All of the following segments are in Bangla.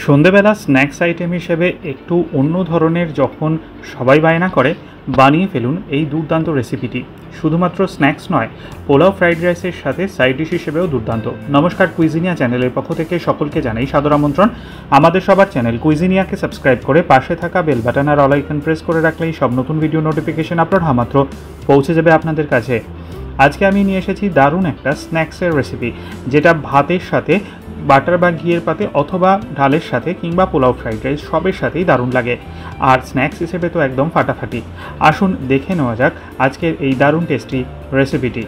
সন্ধেবেলা স্ন্যাক্স আইটেম হিসেবে একটু অন্য ধরনের যখন সবাই বায়না করে বানিয়ে ফেলুন এই দুর্দান্ত রেসিপিটি। শুধুমাত্র স্ন্যাক্স নয়, পোলাও ফ্রাইড রাইসের সাথে সাইড ডিশ হিসেবেও দুর্দান্ত। নমস্কার, কুইজিনিয়া চ্যানেলের পক্ষ থেকে সকলকে জানাই সাদর আমন্ত্রণ। আমাদের সবার চ্যানেল কুইজিনিয়াকে সাবস্ক্রাইব করে পাশে থাকা বেল বাটন আর অল আইকন প্রেস করে রাখলেই সব নতুন ভিডিও নোটিফিকেশন আপলোড হওয়া মাত্র পৌঁছে যাবে আপনাদের কাছে। আজকে আমি নিয়ে এসেছি দারুণ একটা স্ন্যাক্সের রেসিপি, যেটা ভাতের সাথে, বাটার বা ঘিয়ের পাতে অথবা ডালের সাথে কিংবা পোলাও ফ্রাইড রাইস সবের সাথেই দারুণ লাগে, আর স্ন্যাক্স হিসেবে তো একদম ফাটাফাটি। আসুন দেখে নেওয়া যাক আজকের এই দারুণ টেস্টি রেসিপিটি।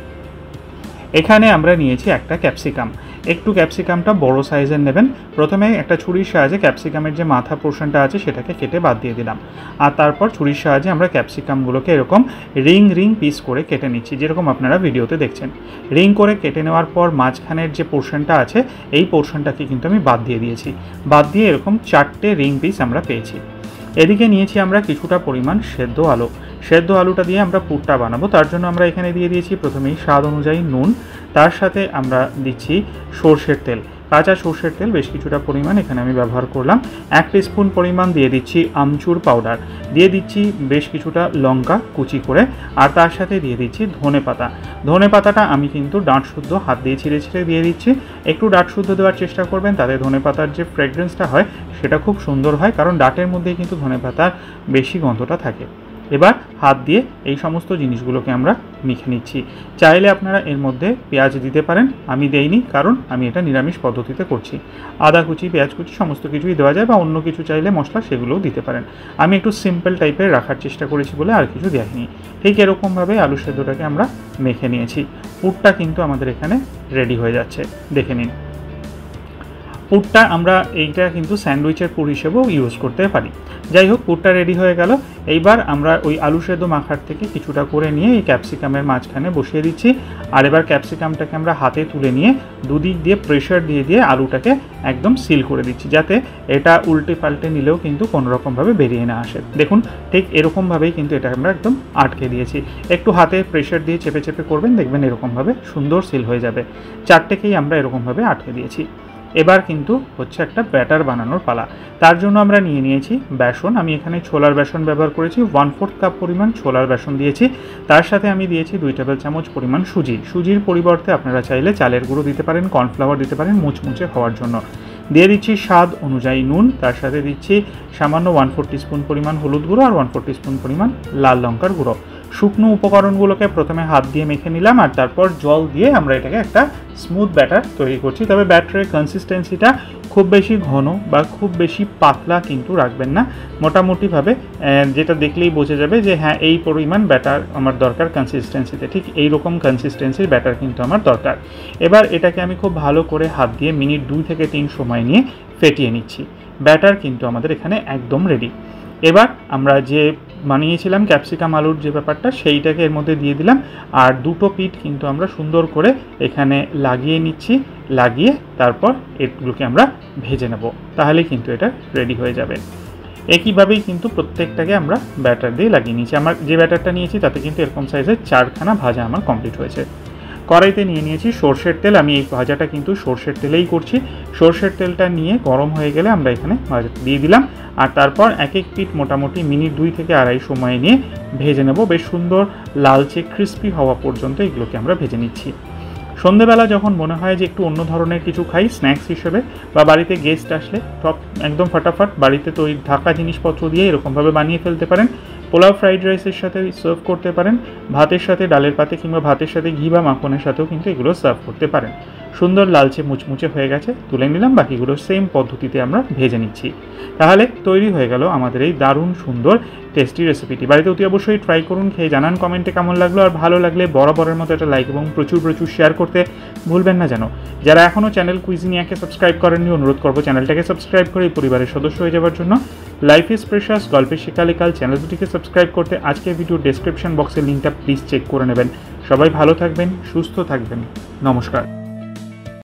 এখানে আমরা নিয়েছি একটা ক্যাপসিকাম। একটু ক্যাপসিকামটা বড় সাইজের নেবেন। প্রথমে একটা ছুরির সাহায্যে ক্যাপসিকামের যে মাথা পোর্শনটা আছে সেটাকে কেটে বাদ দিয়ে দিলাম, আর তারপর ছুরির সাহায্যে আমরা ক্যাপসিকামগুলোকে এরকম রিং পিস করে কেটে নিচ্ছি, যেরকম আপনারা ভিডিওতে দেখছেন। রিং করে কেটে নেওয়ার পর মাঝখানের যে পোর্শনটা আছে এই পোর্শনটাকে কিন্তু আমি বাদ দিয়ে দিয়েছি। বাদ দিয়ে এরকম 4টে রিং পিস আমরা পেয়েছি। এদিকে নিয়েছি আমরা কিছুটা পরিমাণ সেদ্ধ আলু। সেদ্ধ আলুটা দিয়ে আমরা পুরটা বানাবো, তার জন্য আমরা এখানে দিয়ে দিয়েছি প্রথমেই স্বাদ অনুযায়ী নুন, তার সাথে আমরা দিচ্ছি সর্ষের তেল, কাঁচা সর্ষের তেল বেশ কিছুটা পরিমাণ এখানে আমি ব্যবহার করলাম। 1 টিস্পুন পরিমাণ দিয়ে দিচ্ছি আমচুর পাউডার, দিয়ে দিচ্ছি বেশ কিছুটা লঙ্কা কুচি করে, আর তার সাথে দিয়ে দিচ্ছি ধনে পাতা। ধনে পাতাটা আমি কিন্তু ডাঁট শুদ্ধ হাত দিয়ে ছিঁড়ে দিয়ে দিচ্ছি। একটু ডাঁট শুদ্ধ দেওয়ার চেষ্টা করবেন, তাতে ধনে পাতার যে ফ্রেগরেন্সটা হয় সেটা খুব সুন্দর হয়, কারণ ডাঁটের মধ্যেই কিন্তু ধনে পাতার বেশি গন্ধটা থাকে। এবার হাত দিয়ে এই সমস্ত জিনিসগুলোকে আমরা মেখে নিচ্ছি। চাইলে আপনারা এর মধ্যে পেঁয়াজ দিতে পারেন, আমি দেইনি কারণ আমি এটা নিরামিষ পদ্ধতিতে করছি। আদা কুচি, পেঁয়াজ কুচি সমস্ত কিছুই দেওয়া যায়, বা অন্য কিছু চাইলে মশলা সেগুলোও দিতে পারেন। আমি একটু সিম্পল টাইপের রাখার চেষ্টা করেছি বলে আর কিছু দেয়নি। ঠিক এরকমভাবে আলু সেদ্ধটাকে আমরা মেখে নিয়েছি। পুরটা কিন্তু আমাদের এখানে রেডি হয়ে যাচ্ছে, দেখে নিন। পুরটা আমরা এইটা কিন্তু স্যান্ডউইচের পুর হিসেবেও ইউজ করতে পারি। যাই হোক, পুরটা রেডি হয়ে গেল। এইবার আমরা ওই আলু সেদ্ধ মাখার থেকে কিছুটা করে নিয়ে এই ক্যাপসিকামের মাঝখানে বসিয়ে দিচ্ছি, আর এবার ক্যাপসিকামটাকে আমরা হাতে তুলে নিয়ে দুদিক দিয়ে প্রেশার দিয়ে আলুটাকে একদম সিল করে দিচ্ছি, যাতে এটা উল্টে পাল্টে নিলেও কিন্তু কোনোরকমভাবে বেরিয়ে না আসে। দেখুন, ঠিক এরকমভাবেই কিন্তু এটা আমরা একদম আটকে দিয়েছি। একটু হাতে প্রেশার দিয়ে চেপে চেপে করবেন, দেখবেন এরকমভাবে সুন্দর সিল হয়ে যাবে। 4টেকেই আমরা এরকমভাবে আটকে দিয়েছি। এবার কিন্তু হচ্ছে একটা ব্যাটার বানানোর পালা। তার জন্য আমরা নিয়ে নিয়েছি বেসন। আমি এখানে ছোলার বেসন ব্যবহার করেছি। 1/4 কাপ পরিমাণ ছোলার বেসন দিয়েছি। তার সাথে আমি দিয়েছি 2 টেবিল চামচ পরিমাণ সুজি। সুজির পরিবর্তে আপনারা চাইলে চালের গুঁড়ো দিতে পারেন, কর্নফ্লাওয়ার দিতে পারেন মুচমুচে হওয়ার জন্য। দিয়ে দিচ্ছি স্বাদ অনুযায়ী নুন, তার সাথে দিচ্ছি সামান্য 1/4 টিস্পুন পরিমাণ হলুদ গুঁড়ো আর 1/4 টিস্পুন পরিমাণ লাল লঙ্কার গুঁড়ো। শুকনো উপকরণগুলোকে প্রথমে হাত দিয়ে মেখে নিলাম, আর তারপর জল দিয়ে আমরা এটাকে একটা স্মুথ ব্যাটার তৈরি করছি। তবে ব্যাটারের কনসিস্টেন্সিটা খুব বেশি ঘন বা খুব বেশি পাতলা কিন্তু রাখবেন না। মোটামুটিভাবে যেটা দেখলেই বোঝা যাবে যে হ্যাঁ, এই পরিমাণ ব্যাটার আমার দরকার কনসিস্টেন্সিতে, ঠিক এই রকম কনসিস্টেন্সির ব্যাটার কিন্তু আমার দরকার। এবার এটাকে আমি খুব ভালো করে হাত দিয়ে মিনিট 2 থেকে 3 সময় নিয়ে ফেটিয়ে নিচ্ছি। ব্যাটার কিন্তু আমাদের এখানে একদম রেডি। এবার আমরা যে বানিয়েছিলাম ক্যাপসিকাম আলুর যে ব্যাপারটা, সেইটাকে এর মধ্যে দিয়ে দিলাম, আর দুটো পিঠ কিন্তু আমরা সুন্দর করে এখানে লাগিয়ে নিচ্ছি। লাগিয়ে তারপর এগুলোকে আমরা ভেজে নেব, তাহলেই কিন্তু এটা রেডি হয়ে যাবে। একইভাবেই কিন্তু প্রত্যেকটাকে আমরা ব্যাটার দিয়ে লাগিয়ে নিয়েছি। আমার যে ব্যাটারটা নিয়েছি তাতে কিন্তু এরকম সাইজের 4খানা ভাজা আমার কমপ্লিট হয়েছে। কড়াইতে নিয়ে নিয়েছি সর্ষের তেল। আমি এই ভাজাটা কিন্তু সর্ষের তেলেই করছি। সর্ষের তেলটা নিয়ে গরম হয়ে গেলে আমরা এখানে ভাজাটা দিয়ে দিলাম, আর তারপর এক পিঠ মোটামুটি মিনিট 2 থেকে 2.5 সময় নিয়ে ভেজে নেব। বেশ সুন্দর লালচে ক্রিস্পি হওয়া পর্যন্ত এগুলোকে আমরা ভেজে নিচ্ছি। সন্ধেবেলা যখন মনে হয় যে একটু অন্য ধরনের কিছু খাই স্ন্যাক্স হিসেবে, বা বাড়িতে গেস্ট আসলে সব একদম ফটাফট বাড়িতে তৈরি থাকা জিনিসপত্র দিয়ে এরকমভাবে বানিয়ে ফেলতে পারেন। পোলাও ফ্রাইড রাইসের সাথে সার্ভ করতে পারেন, ভাতের সাথে, ডালের পাতে কিংবা ভাতের সাথে ঘি বা মাখনের সাথেও কিন্তু এগুলো সার্ভ করতে পারেন। সুন্দর লালচে মুচমুচে হয়ে গেছে, তুলে নিলাম। বাকিগুলো সেম পদ্ধতিতে আমরা ভেজে নিচ্ছি। তাহলে তৈরি হয়ে গেল আমাদের এই দারুণ সুন্দর টেস্টি রেসিপিটি। বাড়িতে অতি অবশ্যই ট্রাই করুন, খেয়ে জানান কমেন্টে কেমন লাগলো, আর ভালো লাগলে বরাবরের মতো একটা লাইক এবং প্রচুর শেয়ার করতে ভুলবেন না যেন। যারা এখনও চ্যানেল কুইজিনিয়াকে সাবস্ক্রাইব করেননি, অনুরোধ করবো চ্যানেলটাকে সাবস্ক্রাইব করে এই পরিবারের সদস্য হয়ে যাওয়ার জন্য। লাইফ ইজ প্রেশাস, গল্পের শেখালেকাল চ্যানেল দুটিকে সাবস্ক্রাইব করতে আজকের ভিডিও ডেসক্রিপশন বক্সের লিঙ্কটা প্লিজ চেক করে নেবেন। সবাই ভালো থাকবেন, সুস্থ থাকবেন। নমস্কার।